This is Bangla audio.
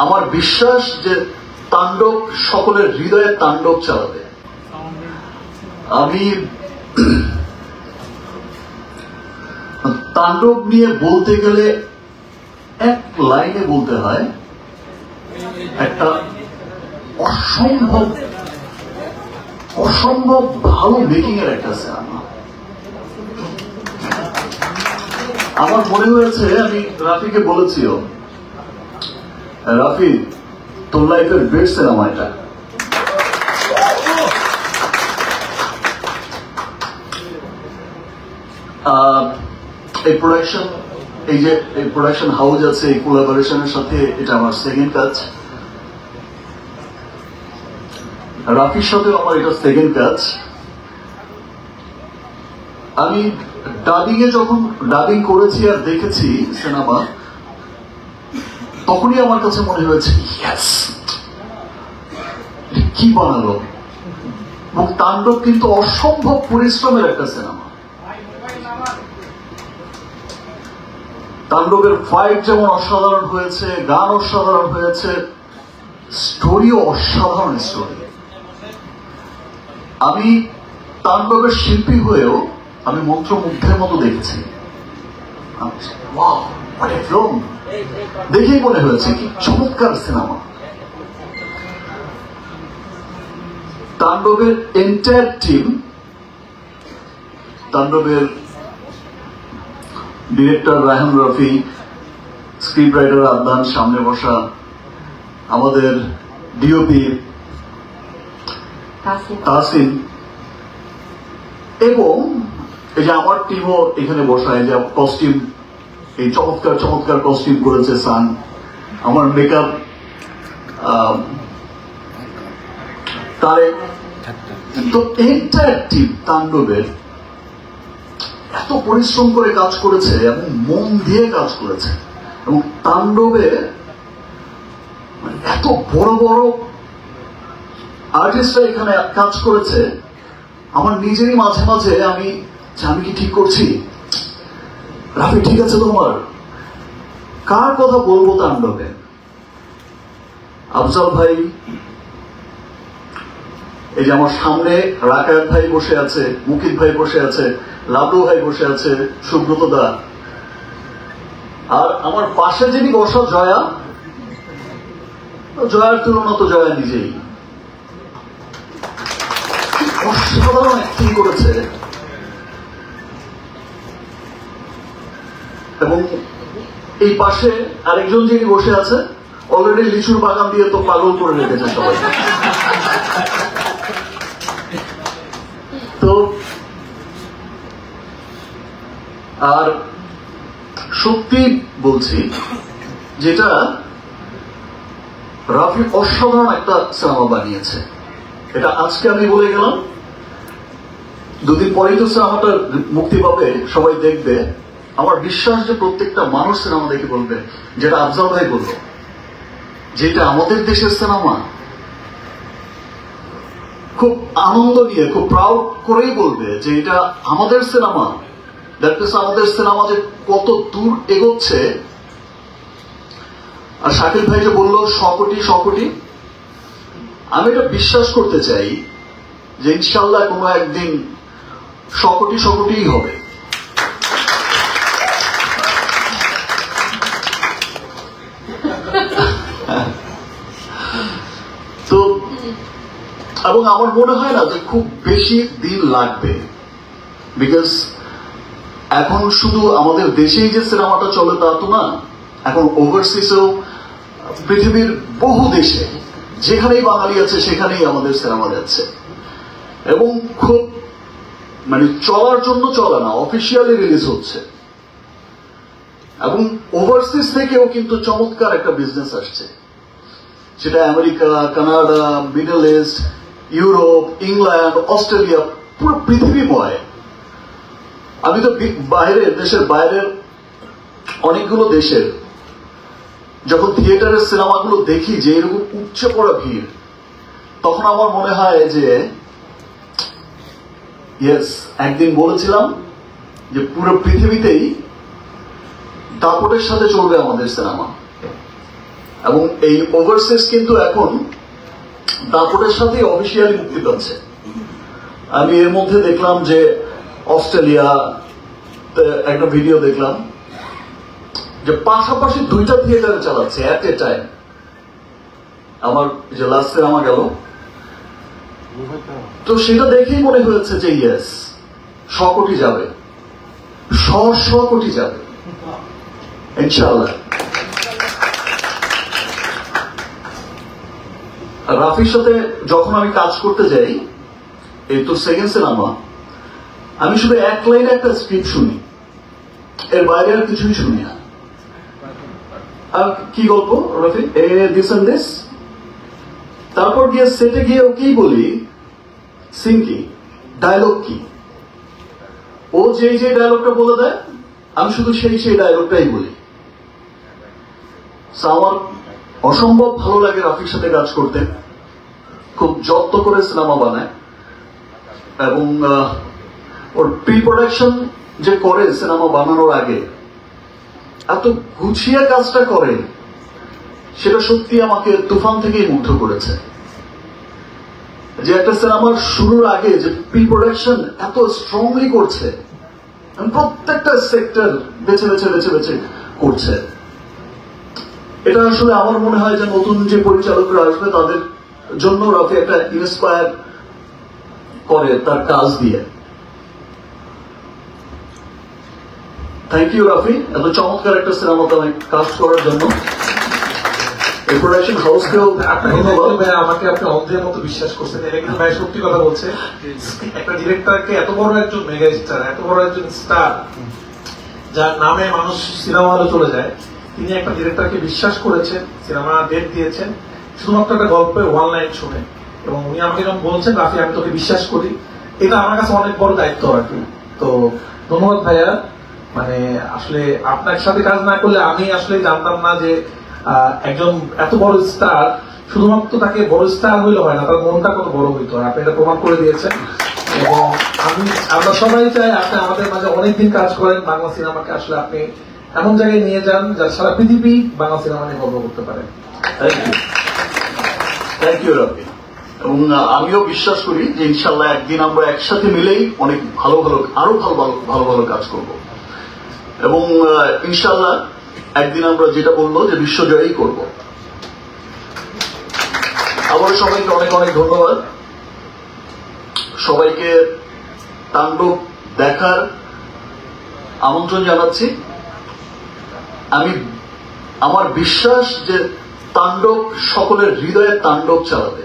আমার বিশ্বাস যে তাণ্ডব সকলের হৃদয়ে তাণ্ডব চালাবে। আমি তাণ্ডব নিয়ে বলতে গেলে এক লাইনে বলতে হয়, একটা অসম্ভব ভালো মেকিং এর একটা সিনেমা। আমার মনে হয়েছে, আমি রাফিকে বলেছিও, রাফি তোর লাইফের বেস্ট সিনেমা এটা। এই প্রোডাকশন, এই যে এই প্রোডাকশন হাউস আছে, এই কোলাবোরেশনের সাথে এটা আমার সেকেন্ড কাজ। রাফির সাথেও আমার এটা সেকেন্ড কাজ। আমি যখন ডাবিং করেছি আর দেখেছি সিনেমা, তখনই আমার কাছে মনে হয়েছে কি বানালো। এবং তাণ্ডব কিন্তু অসম্ভব পরিশ্রমের একটা সিনেমা। তাণ্ডবের ফাইট যেমন অসাধারণ হয়েছে, গান অসাধারণ হয়েছে, স্টোরিও অসাধারণ স্টোরি। আমি তাণ্ডবের শিল্পী হয়েও আমি মন্ত্রমুগ্ধের মতো দেখেছি। দেখেই মনে হয়েছে কি চমৎকার সিনেমা। তাণ্ডবের এন্টায়ার টিম, তাণ্ডবের director Raihan Rafi, script writer Adnan সামনে বসা, আমাদের ডিওপি তাসিন, এবং এই যে আমার টিমও এখানে বসায়, যে কস্টিউম, এই চমৎকার চমৎকার কস্টিউম করেছে সান, আমার মেকআপ তারে। তো এন্টায়ার টিম তাণ্ডবের এত পরিশ্রম করে কাজ করেছে এবং মন দিয়ে কাজ করেছে, এবং তাণ্ডবে এত বড় বড় আর্টিস্টরা এখানে কাজ করেছে। আমার নিজেরই মাঝে মাঝে আমি কি ঠিক করছি, রাফি ঠিক আছে তোমার, কার কথা বলবো তাণ্ডবে? আফজাল ভাই, এই যে আমার সামনে রাকায়াত ভাই বসে আছে, মুকিত ভাই বসে আছে, লাবলু ভাই বসে আছে, সুব্রত দা, আর আমার পাশে যিনি বসা জয়া, জয়ার তুলনা তো জয়া নিজেই অসাধারণ অ্যাক্টিং করেছে। এবং এই পাশে আরেকজন যিনি বসে আছে, অলরেডি লিচুর বাগান দিয়ে তো পাগল করে রেখেছে সবাই। তো আর সত্যি বলছি, যেটা রাফি অসাধারণ একটা সিনেমা বানিয়েছে, এটা আজকে আমি বলে গেলাম, দুদিন পরেই তো সিনেমাটা মুক্তি পাবে, সবাই দেখবে। আমার বিশ্বাস যে প্রত্যেকটা মানুষ সিনেমা দেখে বলবে যেটা আফজাল ভাই বলল, যেটা আমাদের দেশের সিনেমা, খুব আনন্দ নিয়ে, খুব প্রাউড করেই বলবে যে এটা আমাদের সিনেমা। দ্যাট মিনস আমাদের সিনেমা যে কত দূর এগোচ্ছে। আর শাকিল ভাই যে বললো 100 কোটি 100 কোটি, আমি এটা বিশ্বাস করতে চাই যে ইনশাল্লাহ কোনো একদিন 100 কোটি 100 কোটিই হবে। তো এবং আমার মনে হয় না যে খুব বেশি দিন লাগবে, বিকজ এখন শুধু আমাদের দেশেই যে সিনেমাটা চলে তা তো না, এখন ওভারসিজেও পৃথিবীর বহু দেশে যেখানেই বাঙালি আছে সেখানেই আমাদের সিনেমা যাচ্ছে, এবং খুব মানে চলার জন্য চলে না, অফিসিয়ালি রিলিজ হচ্ছে। এবং ওভারসিজ থেকেও কিন্তু চমৎকার একটা বিজনেস আসছে, সেটা America, Canada, middle east, Europe, England, Australia, পুরো পৃথিবীময়। আমি তো দেশের বাইরের অনেকগুলো দেশের যখন থিয়েটারের সিনেমাগুলো দেখি যে এরকম উপচে পড়া ভিড়, তখন আমার মনে হয় যে ইয়েস, একদিন বলেছিলাম যে পুরো পৃথিবীতেই দাপটের সাথে চলবে আমাদের সিনেমা। এবং এই ওভারসিজ কিন্তু এখন দাপটের সাথে অফিসিয়ালি মুক্তি পাচ্ছে। আমি এর মধ্যে দেখলাম যে অস্ট্রেলিয়া একটা ভিডিও দেখলাম যে পাশাপাশি 2টা থিয়েটারে চালাচ্ছে অ্যাট এ টাইম। আমার যে লাস্ট সিনেমা গেল, তো সেটা দেখেই মনে হয়েছে যে ইয়েস, 100 কোটি যাবে, 100 কোটি যাবে ইনশাআল্লাহ। রাফির সাথে যখন আমি কাজ করতে যাই, এই তো সেকেন্ড সিনেমা, আমি শুধু এক লাইনে একটা স্ক্রিপ্ট শুনি, এর বাইরে আর কিছুই শুনি না। আর কি গল্প রাফি, দিস এন্ড দিস, তারপর গিয়ে সেটে গিয়ে ওকেই বলি সিন কি, ডায়লগ কি, ও যে ডায়লগটা বলে দেয় আমি শুধু সেই ডায়লগটাই বলি। আমার অসম্ভব ভালো লাগে রাফির সাথে কাজ করতে, খুব যত্ন করে সিনেমা বানায় এবং ওর প্রি প্রোডাকশন যে করে সিনেমা বানানোর আগে এত গুছিয়ে কাজটা করে, সেটা সত্যি আমাকে তুফান থেকেই মুগ্ধ করেছে। যে একটা সিনেমার শুরুর আগে যে প্রি প্রোডাকশন এত স্ট্রংলি করছে, প্রত্যেকটা সেক্টর বেছে বেছে বেছে বেছে করছে, এটা আসলে আমার মনে হয় যে নতুন যে পরিচালকরা আসবে তাদের জন্য রাফি একটা ইন্সপায়ার করে তার কাজ দিয়ে। থ্যাংক ইউ রাফি, এত চমৎকার একটা সিনেমাতে আমি কাজ করার জন্য। এই প্রোডাকশন হাউসকেও আমাকে আপনি অন্ধের মতো বিশ্বাস করছেন, এটা কিন্তু ভাই সত্যি কথা বলছে। একটা ডিরেক্টরকে, এত বড় একজন মেগা স্টার, এত বড় একজন স্টার যার নামে মানুষ সিনেমা হলে চলে যায়, তিনি একটা ডিরেক্টরকে বিশ্বাস করেছেন, সিনেমা ডেট দিয়েছেন শুধুমাত্র একটা গল্পের 1 লাইন শুনে, এবং উনি আমাকে যখন বলছেন রাফি আমি তোকে বিশ্বাস করি, এটা আমার কাছে অনেক বড় দায়িত্ব আর কি। তো ধন্যবাদ ভাইয়া, মানে আসলে আপনার সাথে কাজ না করলে আমি আসলে জানতাম না যে একজন এত বড় স্টার, শুধুমাত্র তাকে বড় স্টার হইলে হয় না, তার মনটা কত বড় হইতো, আপনি এটা প্রমাণ করে দিয়েছেন। এবং আমরা সবাই চাই আপনি আমাদের মাঝে অনেকদিন কাজ করেন, বাংলা সিনেমাকে আসলে আপনি এমন জায়গায় নিয়ে যান যার সারা পৃথিবী বাংলা সিনেমা নিয়ে গর্ব করতে পারে। থ্যাংক ইউ রাফি, এবং আমিও বিশ্বাস করি যে ইনশাল্লাহ একদিন আমরা একসাথে মিলেই অনেক আরো ভালো কাজ করব, এবং ইনশাল্লাহ একদিন আমরা যেটা বলবো যে বিশ্বজয়ই করব। আবার সবাইকে অনেক অনেক ধন্যবাদ, সবাইকে তাণ্ডব দেখার আমন্ত্রণ জানাচ্ছি। আমার বিশ্বাস যে তাণ্ডব সকলের হৃদয়ে তাণ্ডব চালাবে।